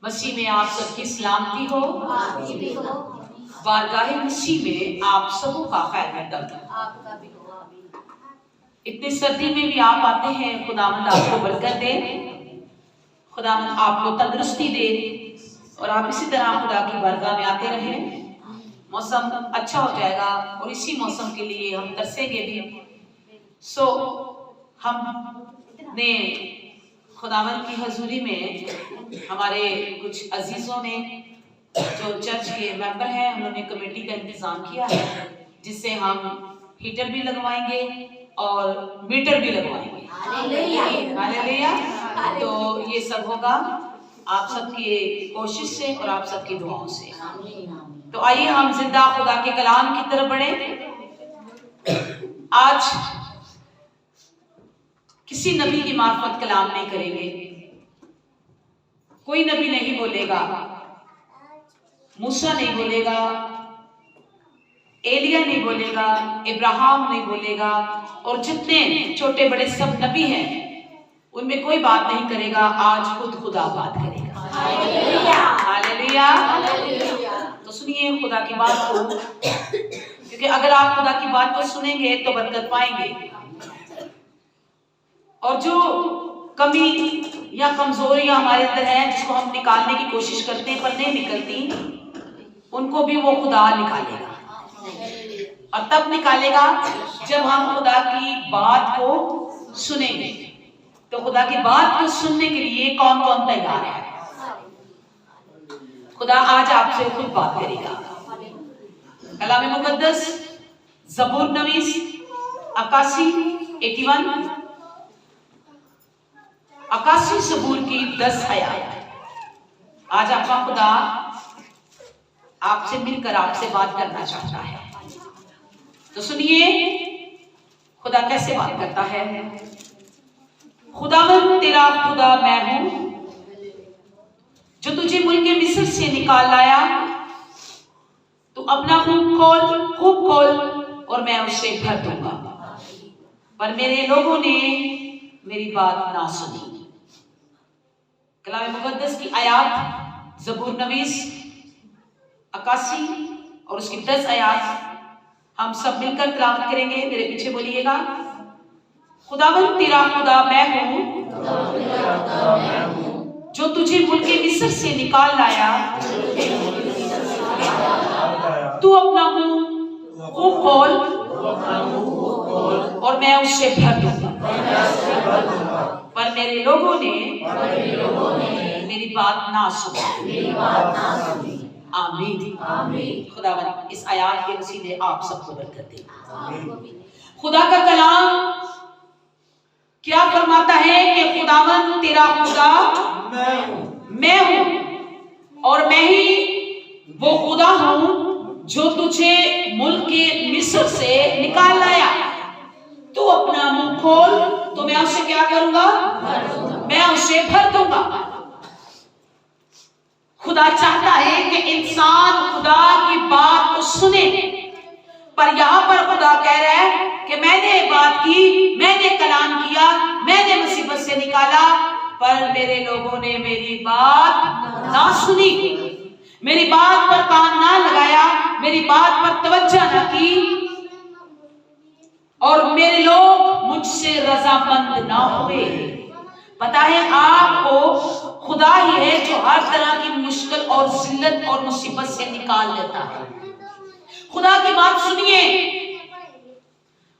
मसीह में आप सबकी सलामती हो। बारगाह मसीह में आप सबों का खैर मकदम। इतनी सर्दी में भी आप आते हैं, खुदावंद आपको बरकत दे, खुदावंद आपको तंदुरुस्ती दे और आप इसी तरह खुदा की बारगाह में आते रहें। मौसम अच्छा हो जाएगा और इसी मौसम के लिए हम तरसेंगे भी। हमने खुदावंद की हजूरी में हमारे कुछ अजीजों ने जो चर्च के मेंबर हैं उन्होंने कमेटी का इंतजाम किया है, जिससे हम हीटर भी लगवाएंगे और मीटर भी लगवाएंगे। हालेलुया। तो ये सब होगा आप सबकी कोशिश से और आप सबकी दुआओं से। तो आइए हम जिंदा खुदा के कलाम की तरफ बढ़े। आज किसी नबी की मार्फत कलाम नहीं करेंगे। कोई नबी नहीं बोलेगा, मूसा नहीं बोलेगा, एलिया नहीं बोलेगा, इब्राहिम नहीं बोलेगा और जितने छोटे बड़े सब नबी हैं उनमें कोई बात नहीं करेगा। आज खुद खुदा बात करेगा। हालेलुया। तो सुनिए खुदा की बात को, क्योंकि अगर आप खुदा की बात को सुनेंगे तो बरकत पाएंगे और जो कमी या कमजोरियां हमारे अंदर हैं जिसको हम निकालने की कोशिश करते हैं पर नहीं निकलती, उनको भी वो खुदा निकालेगा। और तब निकालेगा जब हम खुदा की बात को सुनेंगे। तो खुदा की बात को सुनने के लिए कौन कौन तैयार है? खुदा आज आपसे खुद बात करेगा। कलाम मुकद्दस ज़बूर नवीस 81 81 ज़बूर की 10 आयत। आज आपका खुदा आपसे मिलकर आपसे बात करना चाहता है। तो सुनिए खुदा कैसे बात करता है। खुदावंद तेरा खुदा मैं हूं जो तुझे मुल्क मिस्र से निकाल लाया। तू अपना खूब खोल और मैं उसे भर दूंगा। पर मेरे लोगों ने मेरी बात ना सुनी। कलाम मुकद्दस की आयत ज़बूर नवीस 81 और उसकी 10 आयत हम सब मिलकर तिलावत करेंगे। मेरे पीछे बोलिएगा। खुदावंद तेरा खुदा मैं हूं जो तुझे मुल्क मिस्र से निकाल लाया। तू अपना मुंह खूब खोल और मैं उसे भर दूंगा। पर मेरे लोगों ने मेरी बात ना सुनी। आमीन। खुदावंद इस आयत के वसीले आप सबको बरकत दे। खुदा का कलाम क्या फरमाता है कि खुदावंद तेरा खुदा मैं हूं और मैं ही वो खुदा हूं जो तुझे मुल्क मिस्र से निकाल लाया। तू अपना मुंह खोल तो मैं उसे क्या करूंगा? मैं उसे भर दूंगा। खुदा चाहता है कि इंसान खुदा की बात को सुने, पर यहां पर खुदा कह रहा है कि मैंने बात की, मैंने कलाम किया, मैंने मुसीबत से निकाला, पर मेरे लोगों ने मेरी बात ना सुनी, मेरी बात पर कान ना लगाया, मेरी बात पर तवज्जो ना की और मेरे लोग मुझसे रजामंद ना हुए। पता है आपको खुदा ही है जो हर तरह की मुश्किल और जिल्लत और मुसीबत से निकाल लेता है। खुदा की बात सुनिए।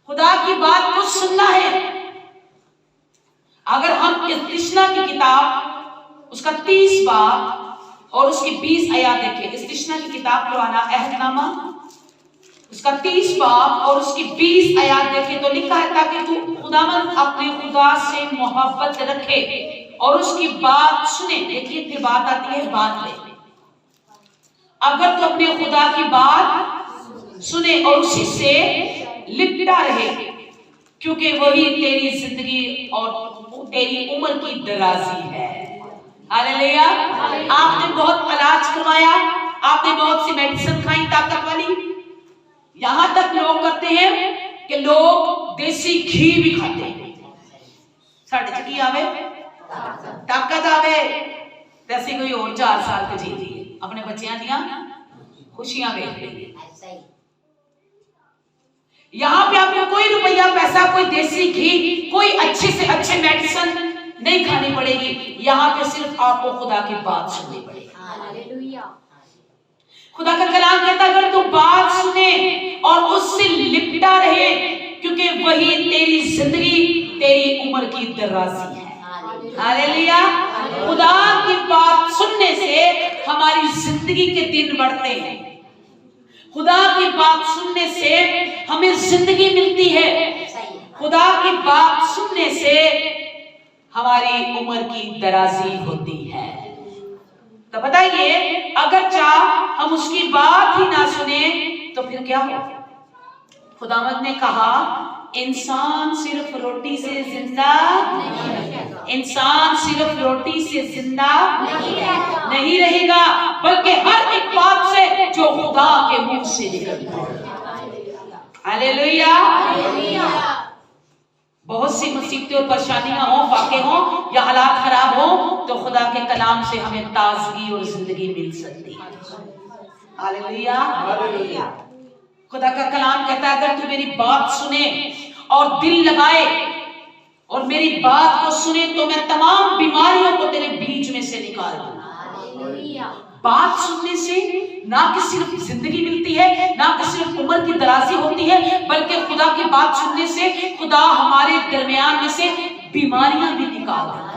खुदा की बात को सुनना है। अगर हम इस्तिश्ना की किताब उसका 30 बाब और उसकी 20 आयत देखें। इस्तिश्ना की किताब पुराना अहदनामा उसका 30 बाब और उसकी 20 आयत देखें तो लिखा है ताकि तू खुदावंद अपने खुदा से मोहब्बत रखे और उसकी बात सुने। देखिए फिर बात आती है बात में। अगर तू अपने खुदा की बात सुने और उसी से लिपटा रहे, क्योंकि वही तेरी जिंदगी और तेरी उम्र की दराजी है। हालेलुया। आपने बहुत इलाज करवाया, आपने बहुत सी मेडिसिन खाई ताकत वाली। यहां तक लोग करते हैं कि लोग देसी घी भी खाते हैं। साढ़े की आवे ताकत आवे, तैसे कोई और 4 साल के जी रही है, अपने बच्चियां दिया खुशियां देख रही है। यहाँ पे आपको कोई रुपया पैसा, कोई देसी घी, कोई अच्छे से अच्छे मेडिसिन नहीं खानी पड़ेगी। यहाँ पे सिर्फ आपको खुदा की बात सुननी पड़ेगी। खुदा का कलाम कहता है अगर तू बात सुने और उससे लिपटा रहे, क्योंकि वही तेरी जिंदगी, तेरी उम्र की दराजी है। हालेलुया। खुदा की बात सुनने से हमारी जिंदगी के दिन बढ़ते हैं। खुदा की बात सुनने से हमें जिंदगी मिलती है। खुदा की बात सुनने से हमारी उम्र की दराजी होती है। तो बताइए, अगर चाह हम उसकी बात ही ना सुने तो फिर क्या हो? खुदावंद ने कहा इंसान सिर्फ रोटी से जिंदा नहीं रहेगा, बल्कि हर एक बात से जो खुदा के मुंह से निकलती है। हालेलुया। बहुत सी मुसीबतें और परेशानियां हो, फाके हो या हालात खराब हो, तो खुदा के कलाम से हमें ताजगी और जिंदगी मिल सकती है। हालेलुया। खुदा का कलाम कहता है अगर तू मेरी बात सुने और दिल लगाए और मेरी बात को सुने तो मैं तमाम बीमारियों को तेरे बीच में से निकाल दूंगा। बात सुनने से ना कि सिर्फ जिंदगी मिलती है, ना कि सिर्फ उम्र की दराजी होती है, बल्कि खुदा की बात सुनने से खुदा हमारे दरमियान में से बीमारियां भी निकाल देता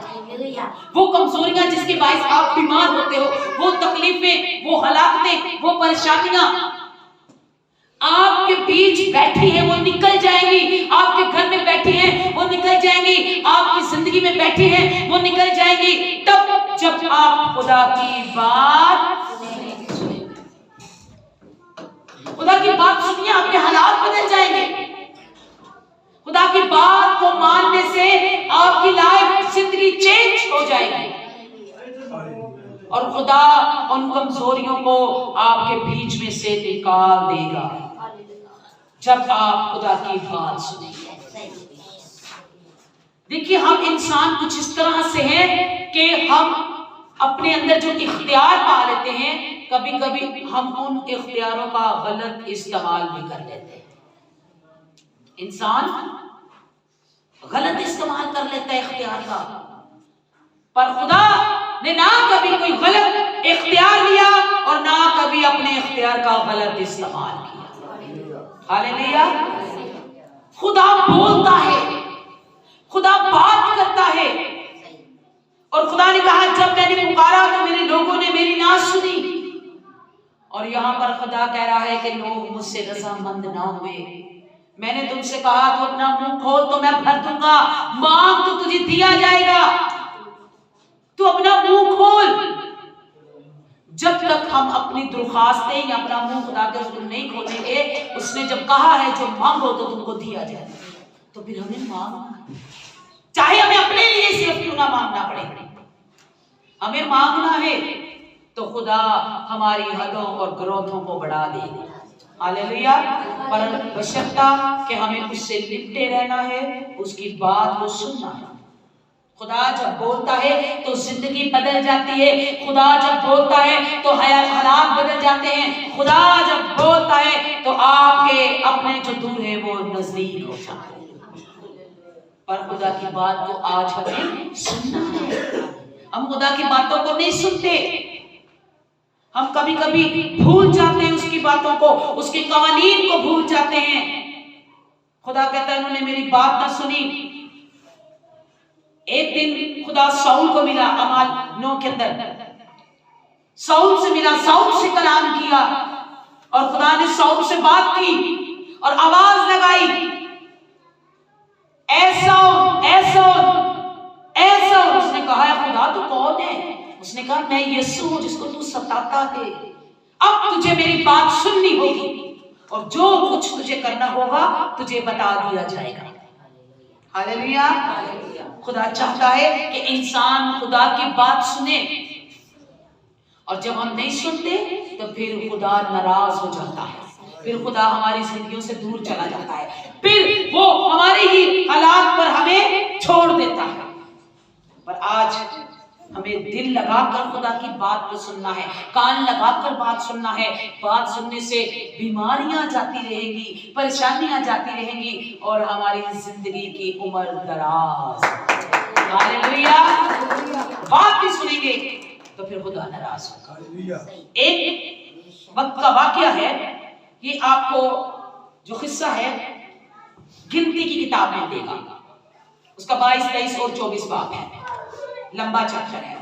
है। वो कमजोरियां जिसके बायस आप बीमार होते हो, वो तकलीफें, वो हलाकतें, वो परेशानियां आपके बीच बैठी है वो निकल जाएंगी। आपके घर में बैठी है वो निकल जाएंगी। आपकी जिंदगी में बैठी है वो निकल जाएंगी। तब जब आप खुदा की बात सुनेंगे, खुदा की बात सुनिए, आपके हालात बदल जाएंगे। खुदा की बात को मानने से आपकी लाइफ, जिंदगी चेंज हो जाएगी और खुदा उन कमजोरियों को आपके बीच में से निकाल देगा जब आप खुदा की बात सुनेंगे। देखिए, हम इंसान कुछ इस तरह से हैं कि हम अपने अंदर जो इख्तियार पा लेते हैं, कभी कभी हम उन इख्तियारों का गलत इस्तेमाल भी कर लेते हैं। इंसान गलत इस्तेमाल कर लेता है इख्तियार का, पर खुदा ने ना कभी कोई गलत इख्तियार लिया और ना कभी अपने इख्तियार का गलत इस्तेमाल किया। हालेलुया। खुदा बोलता है, खुदा बात करता है, और खुदा ने कहा जब मैंने पुकारा तो मेरे लोगों ने मेरी ना सुनी। और यहाँ पर खुदा कह रहा है कि लोग मुझसे रज़ामंद ना हुए। मैंने तुमसे कहा तो अपना मुंह खोल तो मैं भर दूंगा, मांग तो तुझे दिया जाएगा, तू अपना मुंह खोल। जब तक हम अपनी दरख्वास्तें या अपना मुंह खुदा के हुक्म नहीं खोलेंगे, उसने जब कहा है जो मांगो तो तुमको दिया जाएगा, तो फिर हमें मांगना, चाहे हमें अपने लिए सिर्फ क्यों ना मांगना पड़े, हमें मांगना है तो खुदा हमारी हदों और ग्रोथों को बढ़ा देगा। हालेलुया। पर बशर्ता कि हमें उससे लिपटे रहना है, उसकी बात को सुनना है। खुदा जब बोलता है तो जिंदगी बदल जाती है। खुदा जब बोलता है तो हालात बदल जाते हैं। खुदा जब बोलता है तो आपके अपने जो दूर है वो नजदीक हो जाते हैं। पर खुदा की बात को आज हमें सुनना है। हम खुदा की बातों को नहीं सुनते, हम कभी कभी भूल जाते हैं उसकी बातों को, उसके कवानीन को भूल जाते हैं। खुदा कहता है उन्होंने मेरी बात ना सुनी। एक दिन खुदा साउल को मिला, अमाल 9 के अंदर साउल से मिला, साउल से कलाम किया और खुदा ने साउल से बात की और आवाज लगाई, ऐसा ऐसा ऐसा। उसने कहा खुदा तू कौन है? उसने कहा मैं यीशु हूं जिसको तू सताता है। अब तुझे मेरी बात सुननी होगी और जो कुछ तुझे करना होगा तुझे बता दिया जाएगा। हालेलुया। खुदा चाहता है कि इंसान खुदा की बात सुने, और जब हम नहीं सुनते तो फिर खुदा नाराज हो जाता है, फिर खुदा हमारी जिंदगियों से दूर चला जाता है, फिर वो हमारे ही हालात पर हमें छोड़ देता है। पर आज हमें दिल लगा लगाकर खुदा की बात को सुनना है, कान लगाकर बात सुनना है। बात सुनने से बीमारियां जाती रहेंगी, परेशानियां जाती रहेंगी और हमारी जिंदगी की उम्र दराज। हालेलुया। बात भी सुनेंगे तो फिर खुदा नाराज होगा। एक वक्त का वाकया है, ये आपको जो हिस्सा है गिनती की किताब में देगा, उसका 22, 23 और 24 बाब है, लंबा चैप्टर है।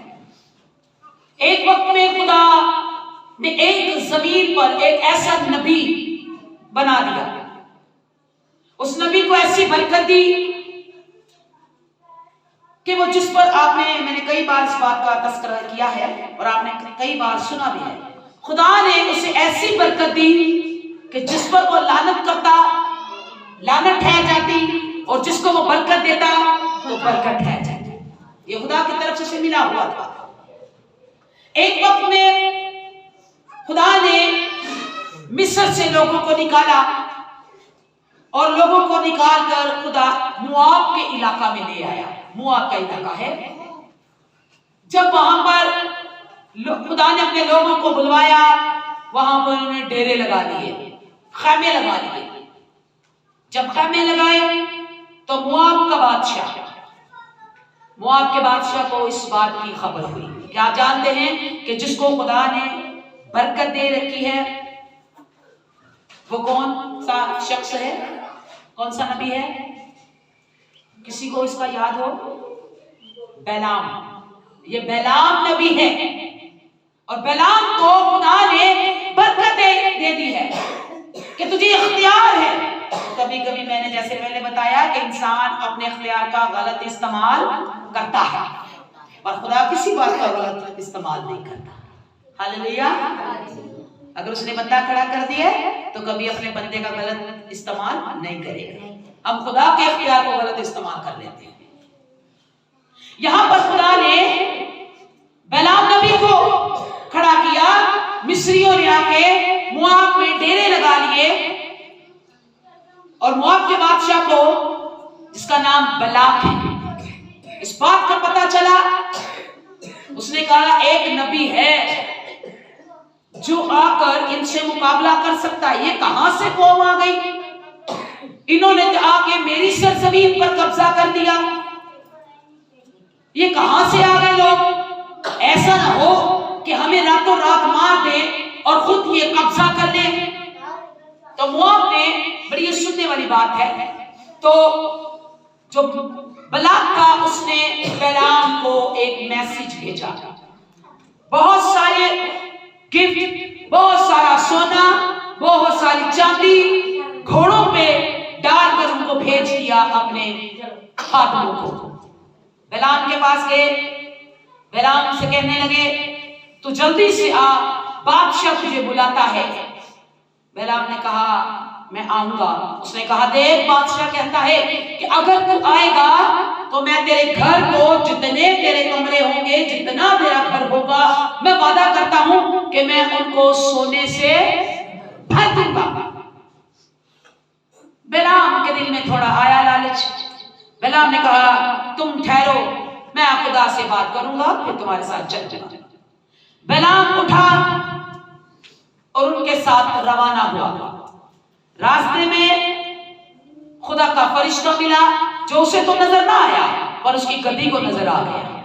एक वक्त में खुदा ने एक जमीन पर एक ऐसा नबी बना दिया, उस नबी को ऐसी बरकत दी कि वो जिस पर मैंने कई बार इस बात का तस्करा किया है और आपने कई बार सुना भी है। खुदा ने उसे ऐसी बरकत दी कि जिस पर वो लानत करता लानत ठहर जाती और जिसको वो बरकत देता तो बरकत ठहर जाती। ये खुदा की तरफ से मिला हुआ था। एक वक्त में खुदा ने मिस्र से लोगों को निकाला और लोगों को निकालकर खुदा मुआब के इलाका में ले आया। मुआब का इलाका है। जब वहां पर खुदा ने अपने लोगों को बुलवाया, वहां पर उन्होंने डेरे लगा दिए, खैमे लगा लिए। जब खैमे लगाए तो मुआब के बादशाह को इस बात की खबर हुई। क्या आप जानते हैं कि जिसको खुदा ने बरकत दे रखी है वो कौन सा शख्स है, कौन सा नबी है? किसी को इसका याद हो? बैलाम। ये बैलाम नबी है और बैलाम को खुदा ने बरकत दे दी है कि तुझे इख्तियार है। कभी कभी मैंने जैसे पहले बताया कि इंसान अपने इख्तियार का गलत इस्तेमाल करता है और खुदा किसी बात का गलत इस्तेमाल नहीं करता। हालेलुया। अगर उसने बंदा खड़ा कर दिया तो कभी अपने बंदे का गलत इस्तेमाल नहीं करेगा। हम खुदा के इख्तियार को गलत इस्तेमाल कर लेते हैं। यहां पर खुदा ने बैलाम नबी को खड़ा किया। मिस्रियों ने आके मुआब में डेरे लगा लिए और मुआब के बादशाह को, जिसका नाम बलाक है, इस बात का पता चला। उसने कहा एक नबी है जो आकर इनसे मुकाबला कर सकता है। ये कहां से कौम आ गई? इन्होंने आके मेरी सरजमीन पर कब्जा कर दिया। ये कहां से आ गए लोग? ऐसा ना हो कि हमें रातों रात मार दे और खुद ये कब्जा कर ले। तो मुआब ने, बड़ी सुनने वाली बात है, तो जो बलाक था उसने बैलाम को एक मैसेज भेजा। बहुत सारे गिफ्ट, बहुत सारा सोना, बहुत सारी चांदी घोड़ों पे डालकर उनको भेज दिया अपने खादमों को। बैलाम के पास गए, बैलाम से कहने लगे तू जल्दी से आ, बादशाह तुझे बुलाता है। बैलाम ने कहा मैं आऊंगा। उसने कहा देख बादशाह कहता है कि अगर तू आएगा तो मैं तेरे घर को, जितने तेरे कमरे होंगे, जितना तेरा घर होगा, मैं वादा करता हूं कि मैं उनको सोने से भर दूंगा। बैलाम के दिल में थोड़ा आया लालच। बैलाम ने कहा तुम ठहरो, मैं खुदा से बात करूंगा फिर तुम्हारे साथ चल जाऊंगा। बैलाम उठा और उनके साथ रवाना हुआ। रास्ते में खुदा का फरिश्ता मिला जो उसे तो नजर ना आया पर उसकी गद्दी को नजर आ गया।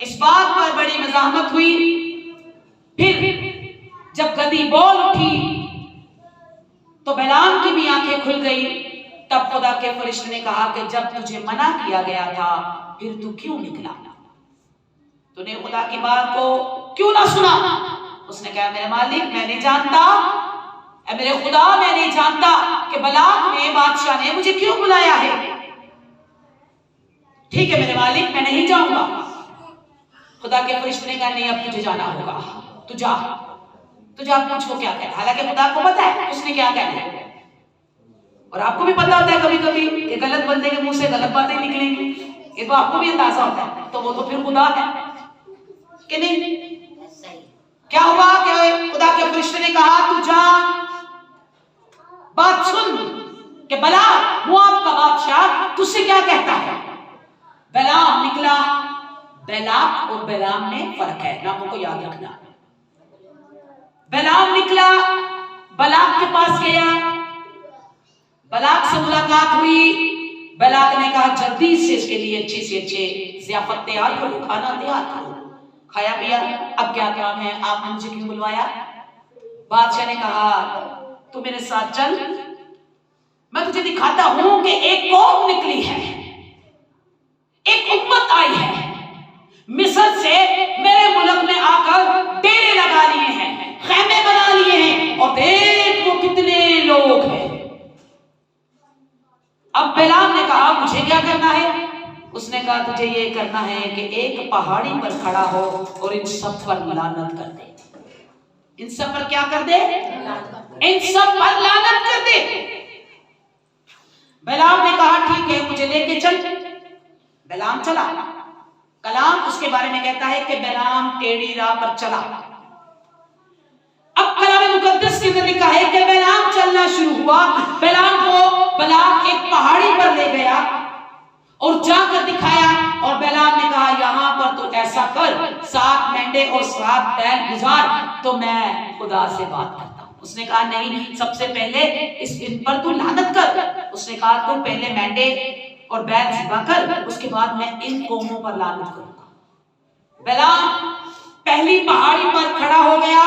इस बात पर बड़ी मज़ाहमत हुई। फिर जब गद्दी बोल उठी तो बैलाम की भी आंखें खुल गई। तब खुदा के फरिश्ते ने कहा कि जब तुझे मना किया गया था फिर तू क्यों निकला? तूने खुदा की बात को क्यों ना सुना? उसने कहा मेरे मालिक मैं नहीं जानता, मेरे खुदा मैं नहीं जानता कि बलाक ने, बादशाह ने मुझे क्यों बुलाया है। ठीक है मेरे मालिक मैं नहीं जाऊंगा। खुदा के फरिश्ते ने कहा नहीं अब तुझे जाना होगा, तू जा, तुझे मुझको क्या कहना। हालांकि खुदा को पता है उसने क्या कहना है और आपको भी पता होता है कभी कभी कि गलत बंदे के मुंह से गलत बातें निकलेंगी, ये तो आपको भी अंदाजा होता है। तो वो तो फिर खुदा है कि नहीं? क्या हुआ कि खुदा के फरिश्ते ने कहा तू जा, बात सुन कि बलाक मुआब का बादशाह तुझसे क्या कहता है। बैलाम निकला, बैलाक और बैलाम में फर्क है, नामों को याद रखना। बैलाम निकला, बलाक के पास गया, बलाक से मुलाकात हुई। बलाक ने कहा जल्दी से इसके लिए अच्छे से अच्छे ज़ियाफत तैयार करो, खाना तैयार करो। खाया पिया, अब क्या काम है, आपने मुझे क्यों बुलवाया? बादशाह ने कहा तू मेरे साथ चल, मैं तुझे दिखाता हूं कि एक कौम निकली है, एक उम्मत आई है मिस्र से, मेरे मुल्क में आकर डेरे लगा लिए हैं, खैमे बना लिए हैं, और देख वो कितने लोग हैं। अब बैलाम ने कहा मुझे क्या करना है? उसने कहा तुझे ये करना है कि एक पहाड़ी पर खड़ा हो और इन सब पर लानत कर दे। इन सब पर क्या कर दे? इन सब पर लानत कर दे। बैलाम ने कहा ठीक है, मुझे लेके चल। बैलाम चला। कलाम उसके बारे में कहता है कि बैलाम टेढ़ी राह पर चला। अब कलाम मुकद्दस के अंदर लिखा है कि बैलाम चलना शुरू हुआ। बैलाम को बलाक एक पहाड़ी पर ले गया और जाकर दिखाया, और बैलाम ने कहा यहाँ पर तो ऐसा कर, 7 मेंढे और 7 बैल गुजार तो मैं खुदा से बात करता हूँ। उसने कहा नहीं, सबसे पहले इन पर तू लानत कर। उसने कहा तू पहले मेंढे और बैल ज़िबा कर, उसके बाद मैं इन कौमों पर लानत करूंगा। बैलाम पहली पहाड़ी पर खड़ा हो गया,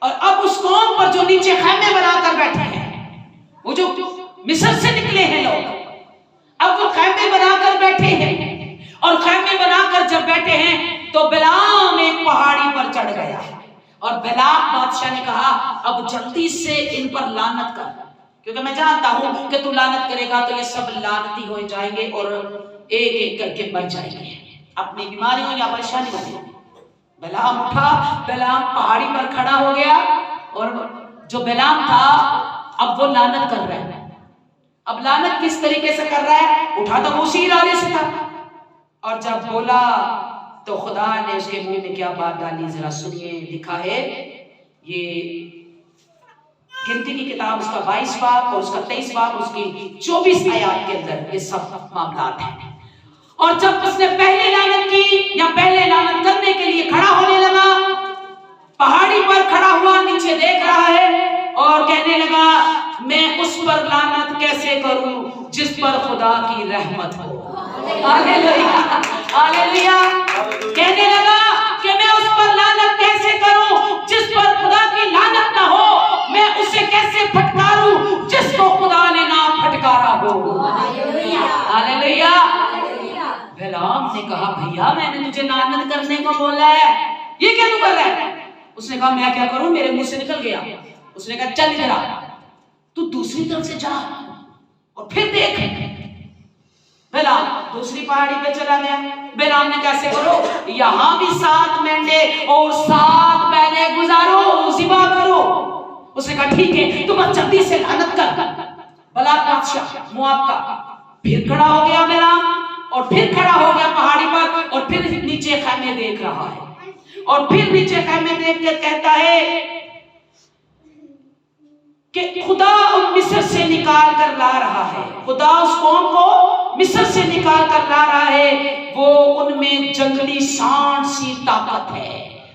और अब उस कौम पर जो नीचे खैमे बनाकर बैठे हैं, वो जो मिस्र से निकले हैं लोग, अब वो खैमे बनाकर बैठे हैं, और खैमे बनाकर जब बैठे हैं तो बैलाम एक पहाड़ी पर चढ़ गया, और बैलाम बादशाह ने कहा अब जल्दी से इन पर लानत कर, क्योंकि मैं जानता हूं कि तू लानत करेगा तो ये सब लानती हो जाएंगे और एक एक करके मर जाएंगे अपनी बीमारियों या परेशानियों में। बैलाम उठा, बैलाम पहाड़ी पर खड़ा हो गया, और जो बैलाम था अब वो लानत कर रहा है। अब लानत किस तरीके से कर रहा है? उठा तो मूसा इरादे से था, और जब बोला तो खुदा ने उसके मुंह में क्या बात डाली, जरा सुनिए। लिखा है ये गिनती की किताब उसका 22 बाब और उसका 23 बाब उसकी 24 आयत के अंदर ये सब मामलात हैं। और जब उसने पहले लानत की या पहले लानत करने के लिए खड़ा होने लगा, पहाड़ी पर खड़ा हुआ, नीचे देख रहा है और कहने लगा मैं उस पर लानत कैसे करूं जिस पर खुदा की रहमत हो। Hallelujah, hallelujah. कहने लगा कि मैं उस पर लानत कैसे करूं जिस पर खुदा की लानत ना हो, मैं उसे कैसे फटकारूं जिसको खुदा ने ना फटकारा हो। हालेलुया। बैलाम ने कहा भैया मैंने तुझे लानत करने को बोला है, ये क्या तू कर रहा है? उसने कहा मैं क्या करूं, मेरे मुंह से निकल गया। उसने कहा चल इधर आ, तू दूसरी तरफ से जा और फिर देख। बैलाम दूसरी पहाड़ी पे चला गया। बैलाम ने कैसे करो, यहां भी 7 मेंढे और 7 बैले गुजारो, ज़िबा करो। उसने कहा ठीक है, तू बस जल्दी से लानत कर। बलाक बादशाह मोआब का फिर खड़ा हो गया बैलाम, और फिर खड़ा हो गया पहाड़ी पर, और फिर नीचे खैमे देख रहा है, और फिर नीचे खैमे देख के कहता है कि खुदा उन मिस्र से निकाल कर ला रहा है, खुदा उस कौम को मिस्र से निकाल कर ला रहा है। वो उनमें जंगली सांड सी ताकत है,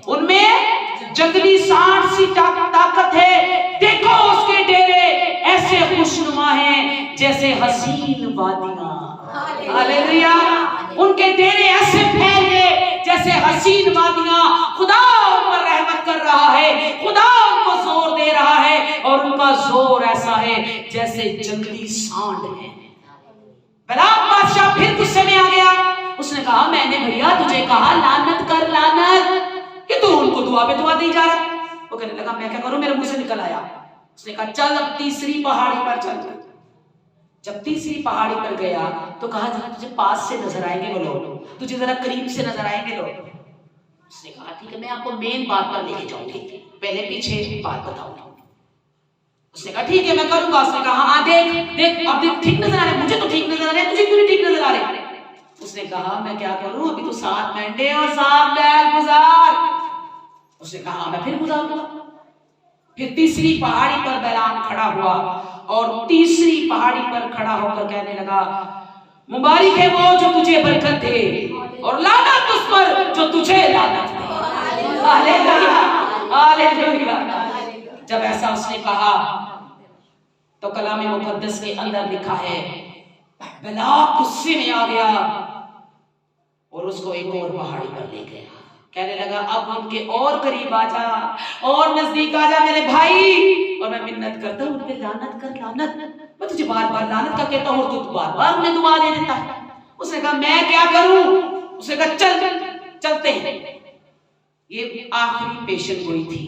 उनमें जंगली सांड सी ताकत है। देखो उसके डेरे ऐसे खुशनुमा हैं जैसे हसीन वादियां। हालेलुया। उनके डेरे ऐसे फैल गए जैसे हसीन वादियां। खुदा उन पर रहमत कर रहा है, खुदा उनको जोर दे रहा है, और उनका जोर ऐसा है जैसे जंगली सांड है। बैलाम बादशाह फिर गुस्से में आ गया। उसने कहा मैंने भैया तुझे कहा लानत कर लानत, कि तू उनको दुआ पे दुआ दी जा रहा है। वो कहने लगा मैं क्या करूं, मेरे मुंह से निकल आया। उसने कहा चल अब तीसरी पहाड़ी पर चल। जब तीसरी पहाड़ी पर गया तो कहा जरा तुझे पास से नजर आएंगे वो लोग, तुझे जरा करीब से नजर आएंगे लोग। उसने कहा ठीक है मैं आपको मेन बात पर लेके जाऊंगी, पहले पीछे बात बताऊंगा। उसने कहा ठीक है मैं करूंगा। उसने कहा हाँ देख देख अब देख ठीक नजर आ रहे, मुझे तो ठीक नजर आ रहे, तुझे क्यों नहीं ठीक नजर आ रहे? उसने कहा मैं क्या करूं, अभी तो 7 मेंढे और 7 बैल गुजार। उसने कहा मैं फिर गुजारूंगा। फिर तीसरी पहाड़ी पर बैलाम खड़ा हुआ, और तीसरी पहाड़ी पर खड़ा होकर कहने लगा मुबारक है वो जो तुझे बरकत दे और लानत उस पर जो तुझे लानत दे। Hallelujah, hallelujah. जब ऐसा उसने कहा तो कलाम मुकद्दस के अंदर लिखा है बलाक गुस्से में आ गया और उसको एक और पहाड़ी पर ले गया। कहने लगा अब उनके और करीब आ जा और नजदीक आ जा मेरे भाई, और मैं मिन्नत करता हूँ उन पे लानत कर, लानत, मैं तुझे बार बार लानत का कहता हूँ और तू बार बार उन्हें दुआ दे देता है। उसने कहा मैं क्या करूं? उसने कहा चल चलते हैं। ये आखिरी पेशन गोई थी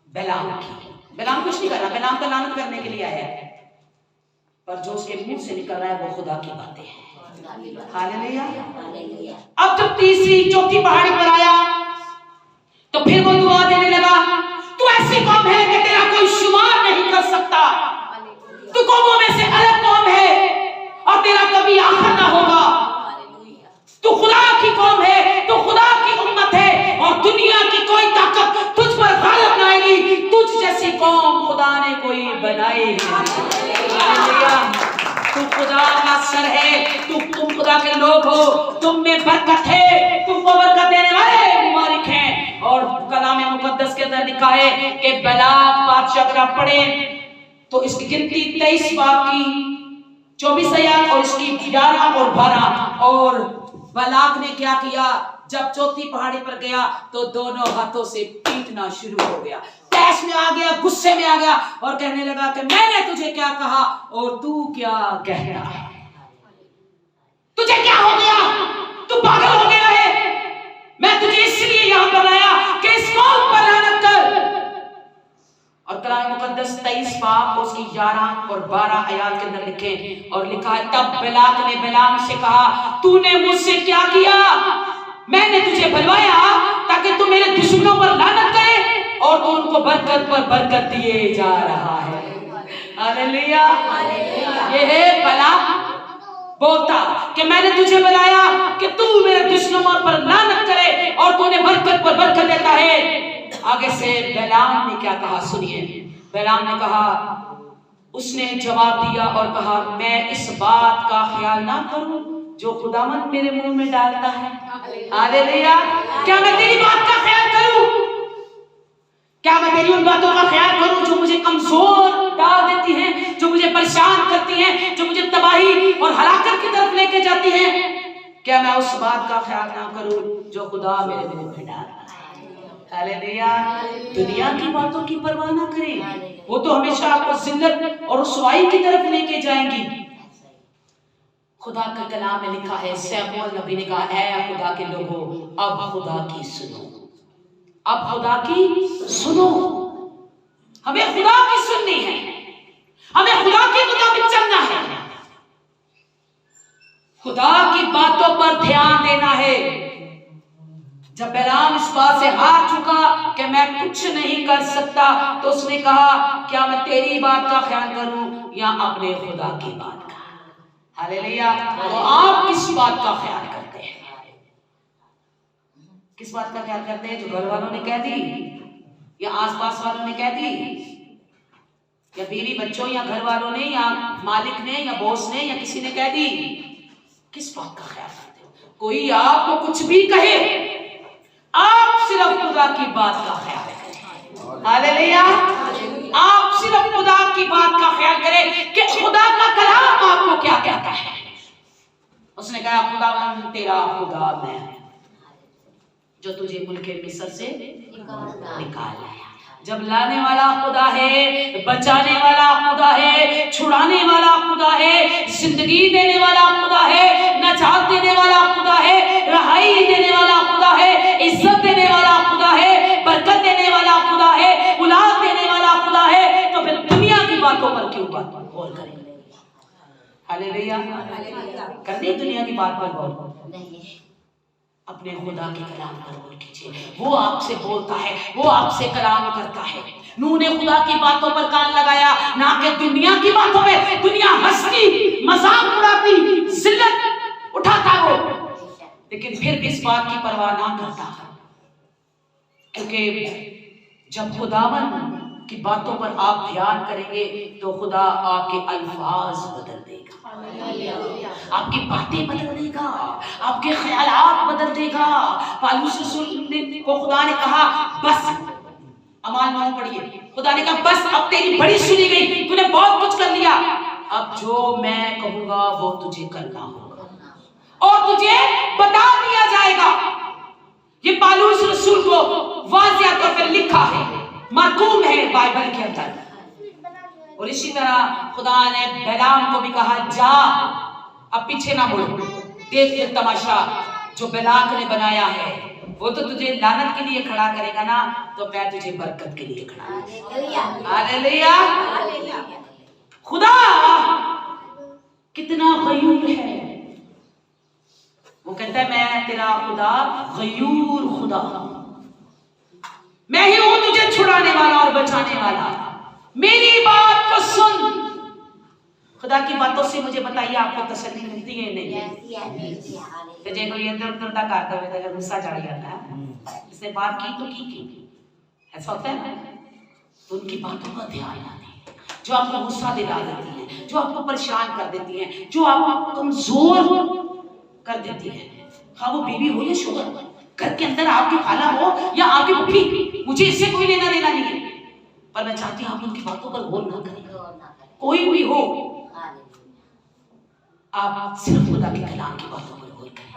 बिलाम की। बिलाम कुछ नहीं कर रहा, बिलाम का लानत करने के लिए आया है, पर जो उसके मुंह से निकल रहा है वो खुदा की बातें हैं। हालेलुया। अब जब तीसरी चौथी पहाड़ी पर आया तो फिर वो दुआ देने लगा, तू ऐसी कौम है कि तेरा कोई शुमार नहीं कर सकता, तू कौमों में से अलग कौम है और तेरा कभी आखिर ना होगा, तू खुदा की कौम है, तू खुदा की उम्मत है और दुनिया की कोई ताकत तुझ पर गालिब ना आएगी, तुझ जैसी कौम खुदा ने कोई बनाई है। तू खुदा का सर है, तुम खुदा के लोग हो, तुम में बरकत है, तुमको बरकत देने वाले मुबारक हैं। और कलाम मुकद्दस के अंदर लिखा है कि बलाक बादशाह अगर आप पढ़े तो इसकी गिनती 23 बाब की 24 आयत और इसकी 11 और 12। और बलाक ने क्या किया, जब चौथी पहाड़ी पर गया तो दोनों हाथों से पीटना शुरू हो गया, तैश में आ गया, गुस्से में आ गया और कहने लगा कि मैंने तुझे क्या कहा और तू क्या कहता है, तुझे क्या हो गया, तू पागल हो गया है, मैं तुझे इसलिए यहां पर लाया कि इस कौम पर लानत कर। और कलाम मुकद्दस 23 बाब उसकी 11 और 12 आयत के अंदर लिखे और लिखा है तब बिलाक ने बिलाम से कहा तूने मुझसे क्या किया, मैंने तुझे बुलवाया ताकि तू मेरे दुश्मनों पर लानत करे और तू उनको बरकत पर बरकत दिए जा रहा है। हालेलुया। ये है बिलाम बोलता कि मैंने तुझे बुलाया कि तू मेरे दुश्मनों पर लानत करे और तू उन्हें बरकत पर बरकत देता है। आगे से बिलाम ने क्या कहा सुनिए। बिलाम ने कहा, उसने जवाब दिया और कहा मैं इस बात का ख्याल ना करूं जो खुदावंद मेरे मुंह में डालता है। हालेलुया। क्या मैं तेरी बात का ख्याल करूं? क्या मैं तेरी उन बातों का ख्याल करूं जो मुझे कमजोर डाल देती हैं, जो मुझे परेशान करती हैं, जो मुझे तबाही और हलाकत की तरफ लेके जाती हैं? क्या मैं उस बात का ख्याल ना करूं जो खुदा मेरे मुंह में डालता है? हालेलुया। दुनिया की बातों की परवाह ना करें, वो तो हमेशा आपको जिल्लत और रुसवाई की तरफ लेके जाएंगी। खुदा का कलाम में लिखा है, शमूएल नबी ने कहा ऐ खुदा के लोगों अब खुदा की सुनो, अब खुदा की सुनो। हमें खुदा की सुननी है, हमें खुदा के मुताबिक चलना है, खुदा की बातों पर ध्यान देना है। जब बिलाम इस बात से हार चुका कि मैं कुछ नहीं कर सकता तो उसने कहा क्या मैं तेरी बात का ख्याल करूं या अपने खुदा की बात का? हालेलुया। तो आप किस बात का ख्याल करते हैं? किस बात का ख्याल करते हैं? जो घर वालों ने कह दी या आसपास वालों ने कह दी या बीवी बच्चों या घर वालों ने या मालिक ने या बॉस ने या किसी ने कह दी? किस बात का ख्याल करते हो? कोई आपको कुछ भी कहे, आप सिर्फ खुदा की बात का ख्याल करें। हालेलुया। आप सिर्फ खुदा की बात का ख्याल करें कि खुदा का कलाम आपको क्या कहता है। उसने कहा खुदावंद तेरा खुदा मैं जो तुझे मुल्क मिस्र से निकाल लाया। जब लाने वाला खुदा है, बचाने वाला खुदा है, छुड़ाने वाला खुदा है, जिंदगी देने वाला खुदा है, नजात देने वाला खुदा है, रहाई देने वाला खुदा है, इज्जत देने वाला खुदा है, बरकत देने वाला खुदा है, औलाद देने वाला खुदा है, तो फिर दुनिया की बातों पर क्यों बात गौर करें? हालेलुया। करनी दुनिया की बात पर गौर नहीं, अपने खुदा के कलाम पर गौर कीजिए। वो आपसे बोलता है, वो आपसे कलाम करता है। नूह ने खुदा की बातों पर कान लगाया, ना कि दुनिया की बातों में। दुनिया हंसती, मजाक उड़ाती, जिल्लत उठाता वो, लेकिन फिर भी इस बात की परवाह ना करता, क्योंकि जब खुदावन की बातों पर आप ध्यान करेंगे तो खुदा आपके अल्फाज बदल देगा। आपकी बातें बदल देगा, आपके ख्यालात बदल देगा। पालूस रसूल को खुदा ने कहा बस, अमाल 9 पढ़िए, खुदा ने कहा बस अब तेरी बड़ी सुनी गई, तूने बहुत कुछ कर लिया, अब जो मैं कहूंगा वो तुझे करना होगा और तुझे बता दिया जाएगा। ये पालूस रसूल को वाज़िह तौर पर लिखा है, मरकूम है बाइबल के अंदर। और इसी तरह खुदा ने बिलाम को भी कहा जा, अब पीछे ना मुड़, देख ये तमाशा जो बिलाक ने बनाया है, वो तो तुझे लानत के लिए खड़ा करेगा ना, तो मैं तुझे बरकत के लिए खड़ा। हालेलुया। खुदा कितना गयूर है। वो कहता है मैं तेरा खुदा गयूर खुदा, मैं ही हूं तुझे छुड़ाने वाला और बचाने वाला। मेरी बात को सुन। खुदा की बातों से मुझे बताइए आपको तसल्ली मिलती है नहीं? तो जे कोई इधर उधर का करता है तो गुस्सा चढ़ जाता है, इसने बात की तो की, ऐसा होता है ना। तो उनकी बातों का ध्यान ना दें जो आपको गुस्सा दिला देती है, जो आपको परेशान कर देती है, जो आपको कमजोर कर देती है। हाँ वो बीवी हो या शोहर, घर के अंदर आपकी खाला हो या आपकी बुढ़ी, मुझे इससे कोई लेना देना नहीं है, पर मैं चाहती हूँ आप उनकी बातों पर गौर ना करें। कोई भी हो, आप सिर्फ खुदा के कलाम की बातों पर गौर करें।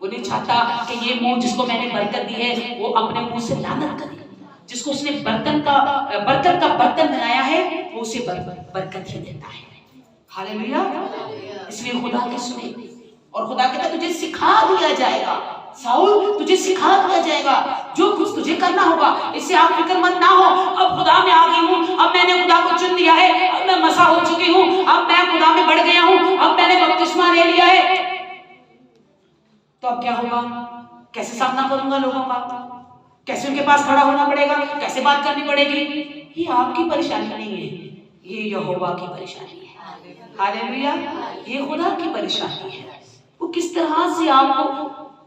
वो नहीं चाहता कि ये मुंह जिसको मैंने बरकत दी है वो अपने मुंह से लानत करे। जिसको उसने बर्तन का बरकत का बर्तन बनाया है वो उसे बरकत ही देता है। हालेलुया। इसलिए खुदा की सुने, और खुदा कहता तुझे सिखा दिया जाएगा, साउल तुझे सिखा दिया जाएगा, जो कुछ तुझे करना होगा, इससे आप फिक्रमंद ना हो। अब खुदा में आ गई हूँ, अब मैंने खुदा को चुन लिया है, अब मैं मसा हो चुकी हूँ, अब मैं खुदा में बढ़ गया हूँ, अब मैंने बपतिस्मा ले लिया है, तो अब क्या होगा? कैसे सामना करूंगा लोगों का? कैसे उनके पास खड़ा होना पड़ेगा? कैसे बात करनी पड़ेगी? ये आपकी परेशानी नहीं है, ये यहोवा की परेशानी है। हालेलुया। ये खुदा की परेशानी है। वो किस तरह से आपको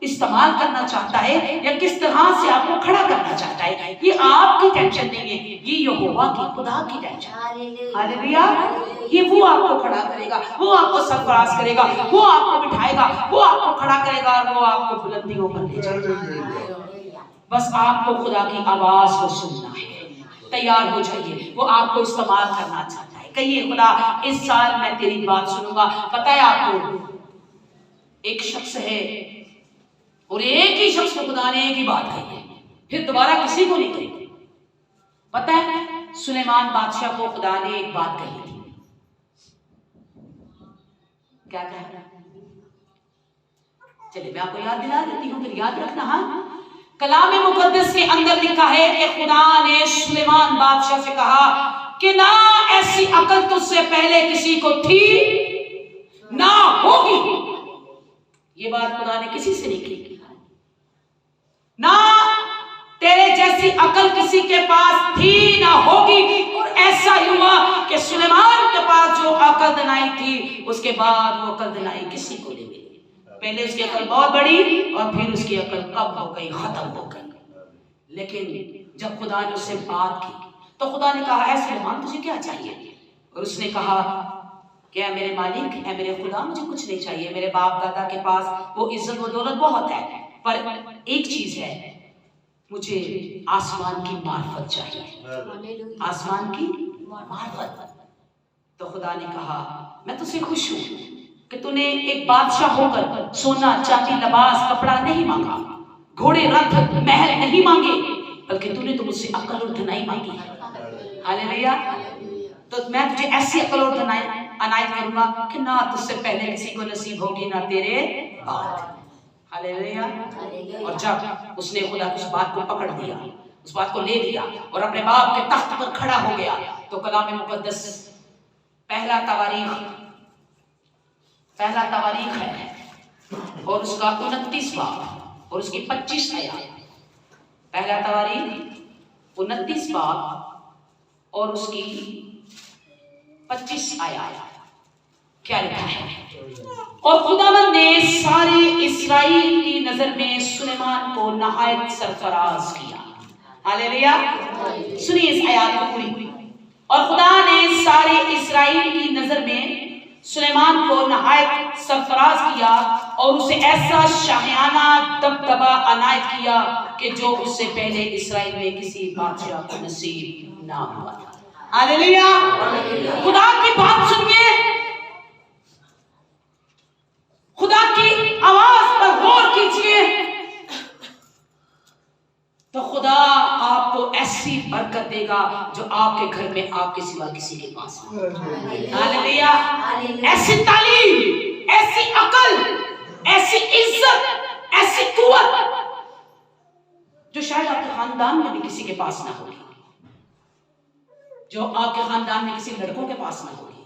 इस्तेमाल करना चाहता है या किस तरह से आपको खड़ा करना चाहता है, ये आपकी टेंशन नहीं है, ये यहोवा की खुदा की टेंशन। हालेलुया। ये वो आपको खड़ा करेगा, वो आपको सरफराज करेगा, वो आपको बिठाएगा, वो आपको खड़ा करेगा और वो आपको बुलंदियों पर ले जाएगा। बस आपको खुदा की आवाज को सुनना है, तैयार हो जाइए, वो आपको इस्तेमाल करना चाहता है। कहिए खुदा इस साल मैं तेरी बात सुनूंगा। पता है आपको, एक शख्स है और एक ही शख्स को खुदा ने एक ही बात कही है, फिर दोबारा किसी को नहीं कही। पता है सुलेमान बादशाह को खुदा ने एक बात कही थी। क्या कहा? चलिए मैं आपको याद दिला देती हूँ, फिर याद रखना। हाँ, कलाम मुकद्दस के अंदर लिखा है कि खुदा ने सुलेमान बादशाह से कहा कि ना ऐसी अकल तुझसे पहले किसी को थी ना होगी। ये बात खुदा ने किसी से नहीं की। ना तेरे जैसी अकल किसी के पास थी ना होगी। और ऐसा ही हुआ कि सुलेमान के पास जो अकल दनाई थी, उसके बाद वो अकल दनाई किसी को नहीं मिली। पहले उसकी अकल बहुत बड़ी और फिर उसकी अकल कब हो गई? खत्म हो गई। लेकिन जब खुदा ने उससे बात की तो खुदा ने कहा, ऐ सुलेमान तुझे क्या चाहिए? और उसने कहा कि ऐ मेरे मालिक, ऐ मेरे खुदा, मुझे कुछ नहीं चाहिए। मेरे बाप दादा के पास वो इज्जत वो दौलत बहुत है, पर एक चीज है, मुझे आसमान की मार्फत चाहिए, आसमान की मार्फत। तो खुदा ने कहा, मैं तुझसे खुश हूं कि तूने एक बादशाह होकर सोना चांदी लिबास कपड़ा नहीं मांगा, घोड़े रथ महल नहीं मांगे, बल्कि तूने तो मुझसे अकल और धनाई मांगी है। हालेलुया। तो मैं तुझे ऐसी अकल और धनाई अनायत करूंगा कि ना तुझसे पहले किसी को नसीब होगी ना तेरे बाद। हालेलुया। और जब उसने खुदा उस बात को पकड़ लिया, उस बात को ले लिया और अपने बाप के तख्त पर खड़ा हो गया, तो कलाम मुकद्दस पहला तवारीख है और उसका 29 बाब और उसकी 25 आयत। पहला तवारीख 29 बाब और उसकी 25 आयत क्या लिखा है? और खुदावंद ने सारे इस्राएल की नजर में सुलेमान को नहायत सरफराज किया। हालेलुया। सुनिए इस आयत को पूरी। और खुदा ने सारे इस्राएल की नजर में सुलेमान को नहायत सरफराज किया और उसे ऐसा शाहियाना दबदबा अनायत किया कि जो उससे पहले इस्राएल में किसी बादशाह को नसीब ना हुआ था। हालेलुया। खुदा की बात सुनिए, खुदा की आवाज पर गौर कीजिए तो खुदा आपको ऐसी बरकत देगा जो आपके घर में आपके सिवा किसी के पास नहीं। हालेलुया। ऐसी तालीम, ऐसी अकल, ऐसी इज्जत, ऐसी कुव्वत जो शायद आपके खानदान में भी किसी के पास ना होगी, जो आपके खानदान में किसी लड़कों के पास ना होगी,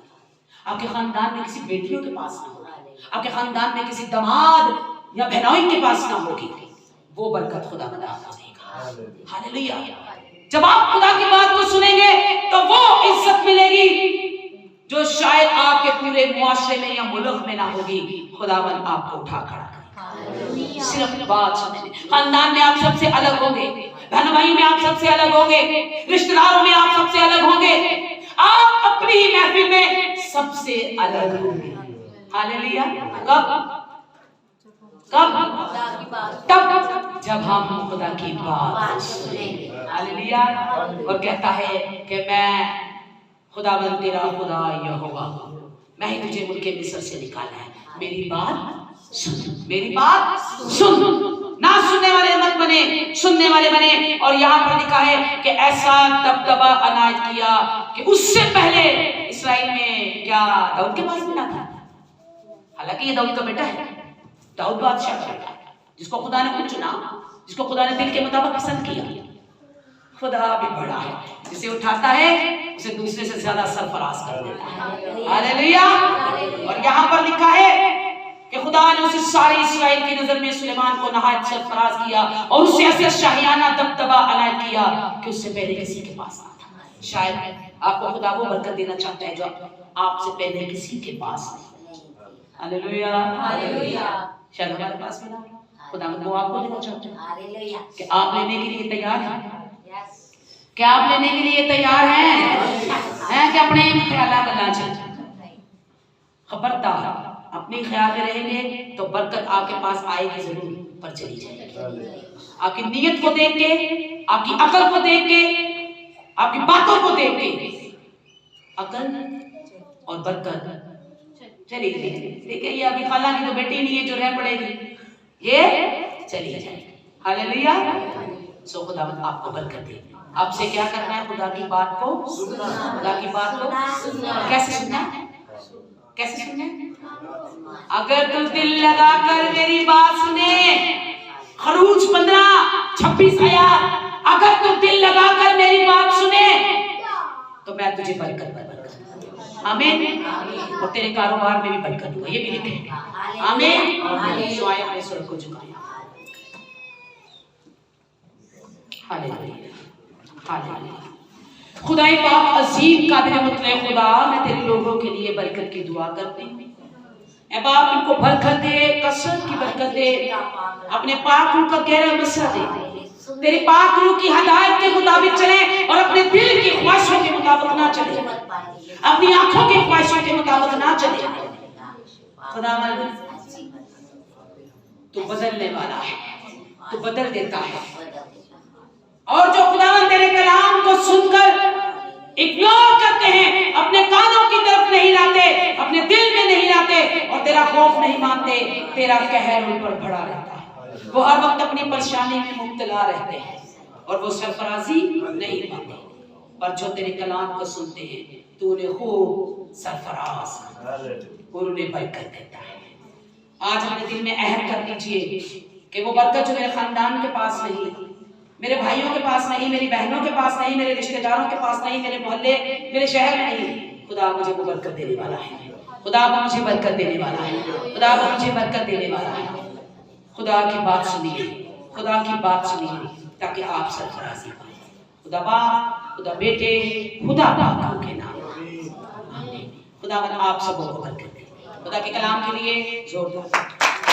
आपके खानदान में किसी बेटियों के पास ना होगी, आपके खानदान में किसी दामाद या बहनोई के पास ना होगी। वो बरकत खुदा बना देगा। हालेलुया। जब आप खुदा की बात को सुनेंगे तो वो इज्जत मिलेगी जो शायद आपके पूरे मुआशरे में या मुल्क में ना होगी। खुदावन आपको उठा खड़ा करेगा सिर्फ बात सुनने में। खानदान में आप सबसे अलग होंगे, बहन भाई में आप सबसे अलग होंगे, रिश्तेदारों में आप सबसे अलग होंगे, आप अपनी ही महफिल में सबसे अलग होंगे। हालेलुया। कब? तब जब हम खुदा की बात सुनेंगे। हालेलुया। और कहता है कि मैं खुदावंद तेरा खुदा यहोवा हूं, मैं ही तुझे मुल्के मिस्र से निकाला है। मेरी बात सुन, मेरी बात सुन। ना सुनने वाले मत बने, सुनने वाले बने। और यहाँ पर लिखा है कि ऐसा दबदबा अनायत किया कि उससे पहले इस्राएल में क्या दाऊद के पास भी ना था। हालांकि ये दाऊद का बेटा है, दाऊद बादशाह का बेटा है, जिसको खुदा ने खुद चुना, जिसको खुदा ने दिल के मुताबिक पसंद किया। खुदा भी बड़ा है, जिसे उठाता है उसे दूसरे से ज्यादा सरफराज कर देता है। हालेलुया। और यहाँ पर लिखा है कि खुदा ने उसे सारे इस्राएल की नजर में सुलेमान को नहायत सरफराज किया और उसे ऐसे शाहियाना दबदबा अनायत किया कि उससे पहले किसी के पास ना था। शायद आपको खुदा वो बरकत देना चाहता है जो आपसे पहले किसी के पास नहीं। हालेलुया। हालेलुया। शायद हमारे पास में ना, खुदा वो आपको देना चाहता है। हालेलुया। कि आप लेने के लिए तैयार हैं? क्या आप लेने के लिए तैयार हैं कि अपने ख्यालात करना चाहिए? खबरदार, अपने ख्याल में रहेंगे तो बरकत आपके पास आएगी जरूर, पर चली जाएगी। आपकी नीयत को देख के, आपकी अकल को देख के, आपकी बातों को देख के अकल और बरकत चली जाएगी। देखिए ये अभी खाला की तो बेटी नहीं है जो रह पड़ेगी, ये चली जाएगी। हालेलुया। सो खुदा आपको बरकत दे। आपसे क्या करना है? खुदा की बात को सुनना। खुदा की बात को कैसे सुनना है? कैसे सुनना है? अगर तू दिल लगाकर मेरी बात सुने, खरूज 15-26 आयत, अगर तू दिल लगाकर मेरी बात सुने तो मैं तुझे बरकत पर बरकत। आमीन। और तेरे कारोबार में भी बरकत होगा, ये भी लिखे। आमीन। जो आया अपने स्वर को झुकाया। हालेलुया। हालेलुया। खुदाए पाक अजीम कादिर मुतलक खुदा, मैं तेरे लोगों के लिए बरकत की दुआ करती हूँ। ऐ बाप इनको बरकत दे, कसरत की बरकत दे, अपने पाक रूह का गहरा मसा दे, तेरे पाक रूह की हदायत के मुताबिक चले और अपने दिल की ख्वाहिशों के मुताबिक ना चले, अपनी आंखों की ख्वाहिशों के मुताबिक ना चले। खुदा तू बदलने वाला है, तू बदल देता है। और जो खुदावंद तेरे कलाम को सुनकर इग्नोर करते हैं, अपने कानों की तरफ नहीं लाते, अपने दिल में नहीं लाते और तेरा खौफ नहीं मानते, तेरा कहर उन पर भरा रहता है। वो हर वक्त अपनी परेशानी में मुब्तला रहते हैं और वो सरफराजी नहीं पाते। पर जो तेरे कलाम को सुनते हैं तू उन्हें खूब सरफराज और उन्हें बरकत देता है। आज अपने दिल में अहद कर दीजिए कि वो बरकत जो मेरे खानदान के पास नहीं, मेरे भाइयों के पास नहीं, मेरी बहनों के पास नहीं, मेरे रिश्तेदारों के पास नहीं, मेरे मोहल्ले, मेरे शहर में नहीं, खुदा मुझे वो बरकत देने वाला है। खुदा मुझे बरकत देने वाला है। खुदा मुझे बरकत देने वाला है। खुदा की बात सुनिए, खुदा की बात सुनिए ताकि आप सरफराजी पाए। खुदा बाप, खुदा बेटे, खुदा बाप के नाम। खुदा आप सबको बरकत दे। खुदा के कलाम के लिए जोरदार